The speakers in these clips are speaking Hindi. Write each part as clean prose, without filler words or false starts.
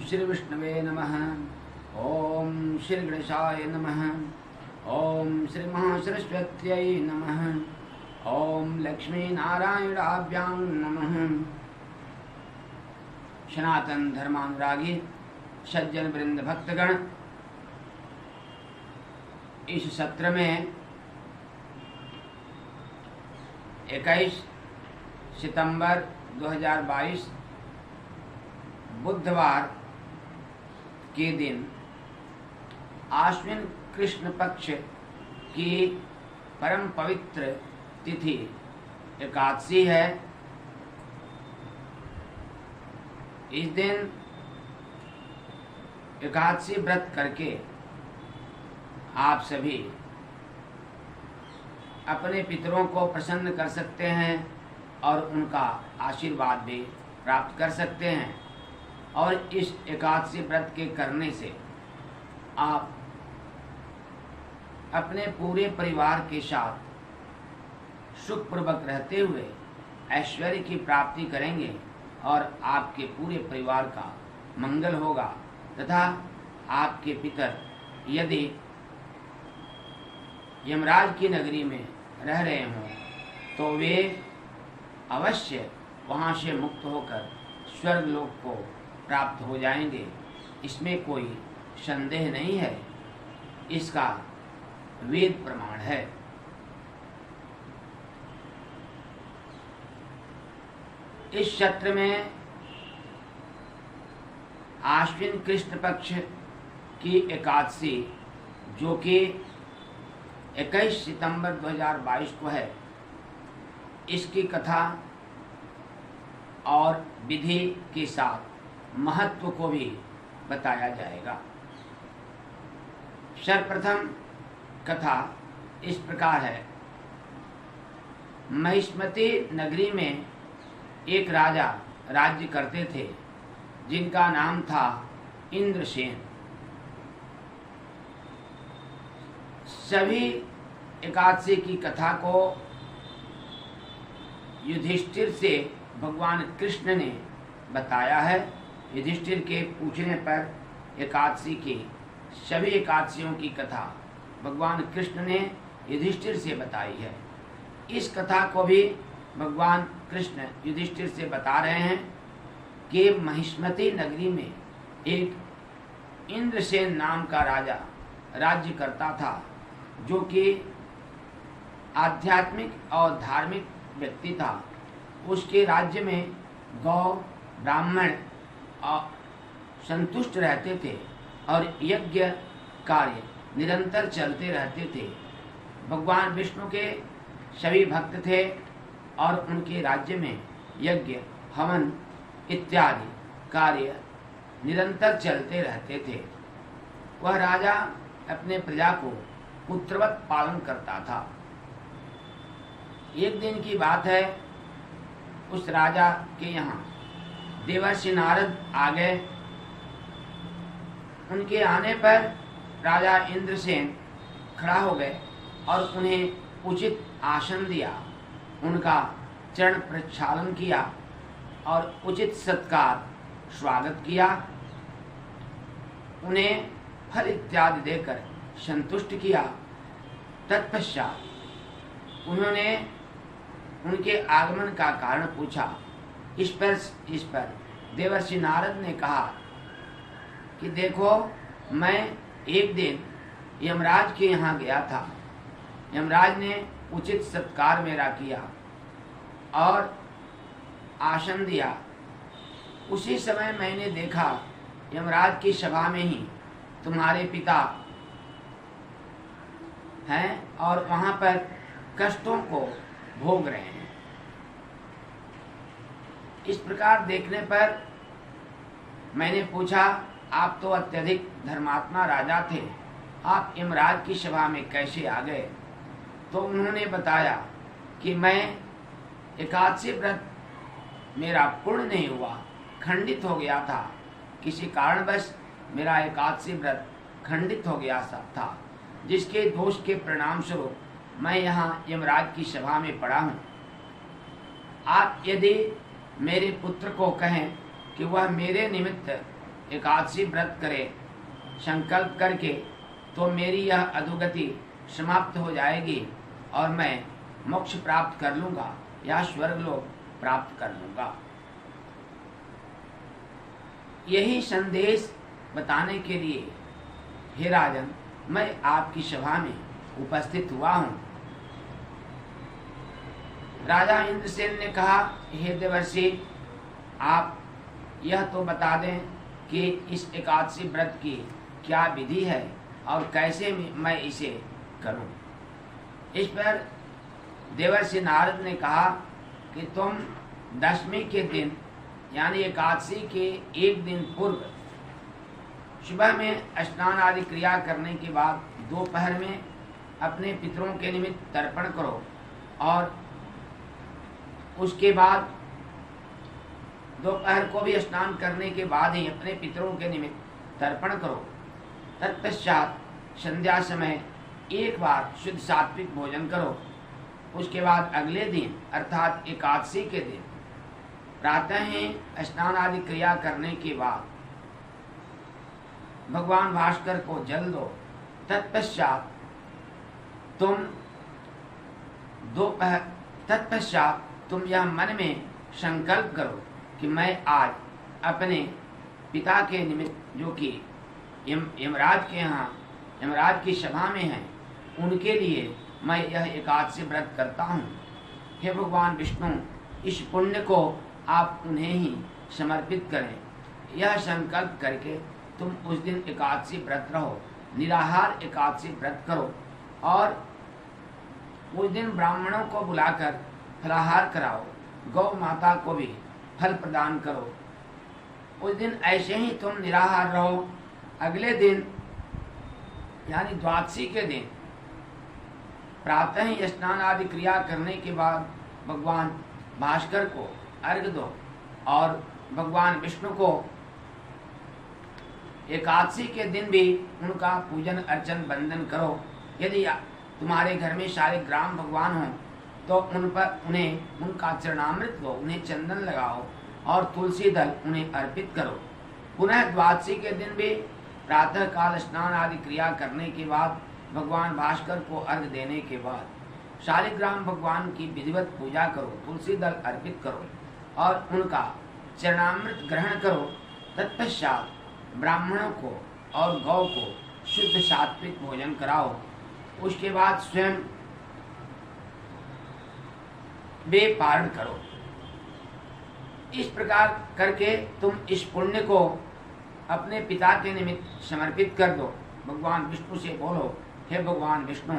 श्री विष्णवे नमः। ओम श्री गणेशाय नमः। ओम श्री महासरस्वत्यै नमः। ओम लक्ष्मी नारायणाभ्यां नमः। सनातन धर्मानुरागी सज्जन वृंद भक्तगण, इस सत्र में 21 सितंबर 2022 बुधवार के दिन आश्विन कृष्ण पक्ष की परम पवित्र तिथि एकादशी है। इस दिन एकादशी व्रत करके आप सभी अपने पितरों को प्रसन्न कर सकते हैं और उनका आशीर्वाद भी प्राप्त कर सकते हैं। और इस एकादशी व्रत के करने से आप अपने पूरे परिवार के साथ सुखपूर्वक रहते हुए ऐश्वर्य की प्राप्ति करेंगे और आपके पूरे परिवार का मंगल होगा तथा आपके पितर यदि यमराज की नगरी में रह रहे हों तो वे अवश्य वहाँ से मुक्त होकर स्वर्ग लोक को प्राप्त हो जाएंगे। इसमें कोई संदेह नहीं है, इसका वेद प्रमाण है। इस सत्र में आश्विन कृष्ण पक्ष की एकादशी जो कि 21 सितंबर 2022 को है, इसकी कथा और विधि के साथ महत्व को भी बताया जाएगा। सर्वप्रथम कथा इस प्रकार है। महिष्मती नगरी में एक राजा राज्य करते थे जिनका नाम था इंद्रसेन। सभी एकादशी की कथा को युधिष्ठिर से भगवान कृष्ण ने बताया है। युधिष्ठिर के पूछने पर एकादशी की सभी एकादशियों की कथा भगवान कृष्ण ने युधिष्ठिर से बताई है। इस कथा को भी भगवान कृष्ण युधिष्ठिर से बता रहे हैं कि महिष्मती नगरी में एक इंद्रसेन नाम का राजा राज्य करता था, जो कि आध्यात्मिक और धार्मिक व्यक्ति था। उसके राज्य में गौ ब्राह्मण संतुष्ट रहते थे और यज्ञ कार्य निरंतर चलते रहते थे। भगवान विष्णु के सभी भक्त थे और उनके राज्य में यज्ञ हवन इत्यादि कार्य निरंतर चलते रहते थे। वह राजा अपने प्रजा को पुत्रवत पालन करता था। एक दिन की बात है, उस राजा के यहाँ देवर्षि नारद आ गए। उनके आने पर राजा इंद्रसेन खड़ा हो गए और उन्हें उचित आसन दिया, उनका चरण प्रक्षालन किया और उचित सत्कार स्वागत किया। उन्हें फल इत्यादि देकर संतुष्ट किया। तत्पश्चात उन्होंने उनके आगमन का कारण पूछा। इस पर देवर्षि नारद ने कहा कि देखो, मैं एक दिन यमराज के यहाँ गया था। यमराज ने उचित सत्कार मेरा किया और आसन दिया। उसी समय मैंने देखा यमराज की सभा में ही तुम्हारे पिता हैं और वहाँ पर कष्टों को भोग रहे हैं। इस प्रकार देखने पर मैंने पूछा, आप तो अत्यधिक धर्मात्मा राजा थे, आप यमराज की सभा में कैसे आ गए? तो उन्होंने बताया कि मैं एकादशी व्रत मेरा पूर्ण नहीं हुआ, खंडित हो गया था। किसी कारणवश मेरा एकादशी व्रत खंडित हो गया था, जिसके दोष के परिणाम स्वरूप मैं यहाँ यमराज की सभा में पड़ा हूँ। आप यदि मेरे पुत्र को कहें कि वह मेरे निमित्त एकादशी व्रत करे संकल्प करके तो मेरी यह अधोगति समाप्त हो जाएगी और मैं मोक्ष प्राप्त कर लूंगा या स्वर्गलोक प्राप्त कर लूंगा। यही संदेश बताने के लिए हे राजन मैं आपकी सभा में उपस्थित हुआ हूं। राजा इंद्रसेन ने कहा, हे देवर्षि, आप यह तो बता दें कि इस एकादशी व्रत की क्या विधि है और कैसे मैं इसे करूं। इस पर देवर्षि नारद ने कहा कि तुम दशमी के दिन यानी एकादशी के एक दिन पूर्व सुबह में स्नान आदि क्रिया करने के बाद दोपहर में अपने पितरों के निमित्त तर्पण करो और उसके बाद दोपहर को भी स्नान करने के बाद ही अपने पितरों के निमित्त तर्पण करो। तत्पश्चात संध्या समय एक बार शुद्ध सात्विक भोजन करो। उसके बाद अगले दिन अर्थात एकादशी के दिन प्रातः ही स्नान आदि क्रिया करने के बाद भगवान भास्कर को जल दो। तत्पश्चात तुम यह मन में संकल्प करो कि मैं आज अपने पिता के निमित्त जो कि यमराज के यहाँ यमराज की सभा में हैं उनके लिए मैं यह एकादशी व्रत करता हूँ। हे भगवान विष्णु, इस पुण्य को आप उन्हें ही समर्पित करें। यह संकल्प करके तुम उस दिन एकादशी व्रत रहो, निराहार एकादशी व्रत करो और उस दिन ब्राह्मणों को बुलाकर फलाहार कराओ, गौ माता को भी फल प्रदान करो। उस दिन ऐसे ही तुम निराहार रहो। अगले दिन यानी द्वादशी के दिन प्रातः ही स्नान आदि क्रिया करने के बाद भगवान भास्कर को अर्घ्य दो और भगवान विष्णु को एकादशी के दिन भी उनका पूजन अर्चन वंदन करो। यदि तुम्हारे घर में सारे ग्राम भगवान हों तो उन्हें उनका चरणामृत लो, उन्हें चंदन लगाओ और तुलसी दल उन्हें अर्पित करो। पुनः द्वादशी के दिन भी प्रातः काल स्नान आदि क्रिया करने के बाद भगवान भास्कर को अर्घ्य देने के बाद शालिग्राम भगवान की विधिवत पूजा करो, तुलसी दल अर्पित करो और उनका चरणामृत ग्रहण करो। तत्पश्चात ब्राह्मणों को और गौ को शुद्ध सात्विक भोजन कराओ। उसके बाद स्वयं वे पारण करो। इस प्रकार करके तुम इस पुण्य को अपने पिता के निमित्त समर्पित कर दो। भगवान विष्णु से बोलो, हे भगवान विष्णु,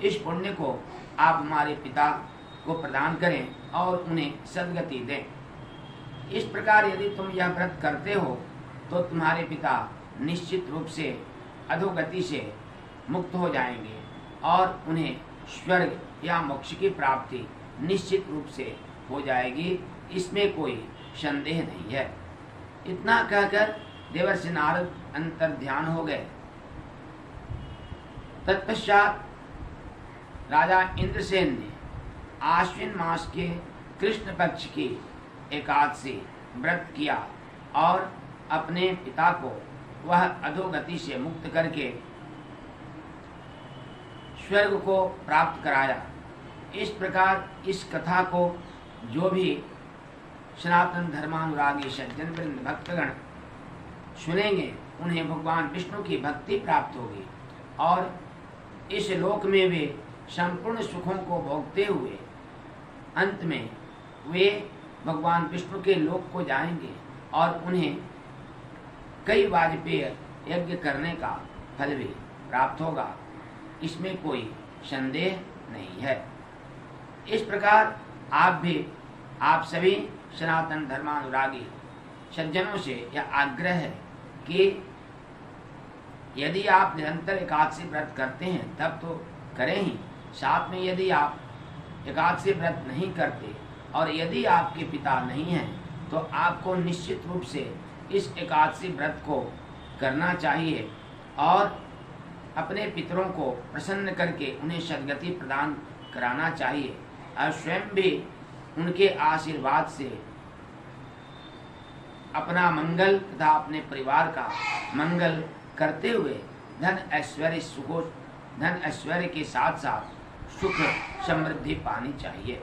इस पुण्य को आप हमारे पिता को प्रदान करें और उन्हें सद्गति दें। इस प्रकार यदि तुम यह व्रत करते हो तो तुम्हारे पिता निश्चित रूप से अधोगति से मुक्त हो जाएंगे और उन्हें स्वर्ग या मोक्ष की प्राप्ति निश्चित रूप से हो जाएगी। इसमें कोई संदेह नहीं है। इतना कहकर देवर्षि नारद अंतर ध्यान हो गए। तत्पश्चात राजा इंद्रसेन ने आश्विन मास के कृष्ण पक्ष की एकादशी व्रत किया और अपने पिता को वह अधोगति से मुक्त करके स्वर्ग को प्राप्त कराया। इस प्रकार इस कथा को जो भी सनातन धर्मानुरागी सज्जन वृंद भक्तगण सुनेंगे उन्हें भगवान विष्णु की भक्ति प्राप्त होगी और इस लोक में वे संपूर्ण सुखों को भोगते हुए अंत में वे भगवान विष्णु के लोक को जाएंगे और उन्हें कई वाजपेय यज्ञ करने का फल भी प्राप्त होगा। इसमें कोई संदेह नहीं है। इस प्रकार आप सभी सनातन धर्मानुरागी सज्जनों से यह आग्रह है कि यदि आप निरंतर एकादशी व्रत करते हैं तब तो करें ही, साथ में यदि आप एकादशी व्रत नहीं करते और यदि आपके पिता नहीं हैं तो आपको निश्चित रूप से इस एकादशी व्रत को करना चाहिए और अपने पितरों को प्रसन्न करके उन्हें सद्गति प्रदान कराना चाहिए और स्वयं भी उनके आशीर्वाद से अपना मंगल तथा अपने परिवार का मंगल करते हुए धन ऐश्वर्य के साथ साथ सुख समृद्धि पानी चाहिए।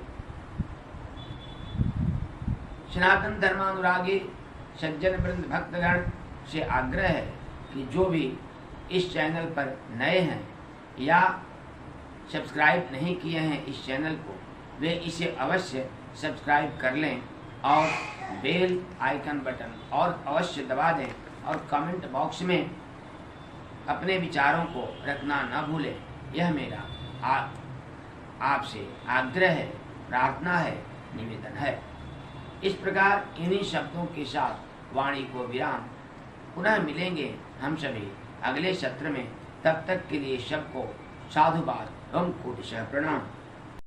सनातन धर्मानुरागी सज्जन वृंद भक्तगण से आग्रह है कि जो भी इस चैनल पर नए हैं या सब्सक्राइब नहीं किए हैं इस चैनल को, वे इसे अवश्य सब्सक्राइब कर लें और बेल आइकन बटन और अवश्य दबा दें और कमेंट बॉक्स में अपने विचारों को रखना न भूलें। यह मेरा आपसे आग्रह है, प्रार्थना है, निवेदन है। इस प्रकार इन्हीं शब्दों के साथ वाणी को विराम। पुनः मिलेंगे हम सभी अगले सत्र में। तब तक के लिए सबको साधुवाद एवं कोटिशः प्रणाम।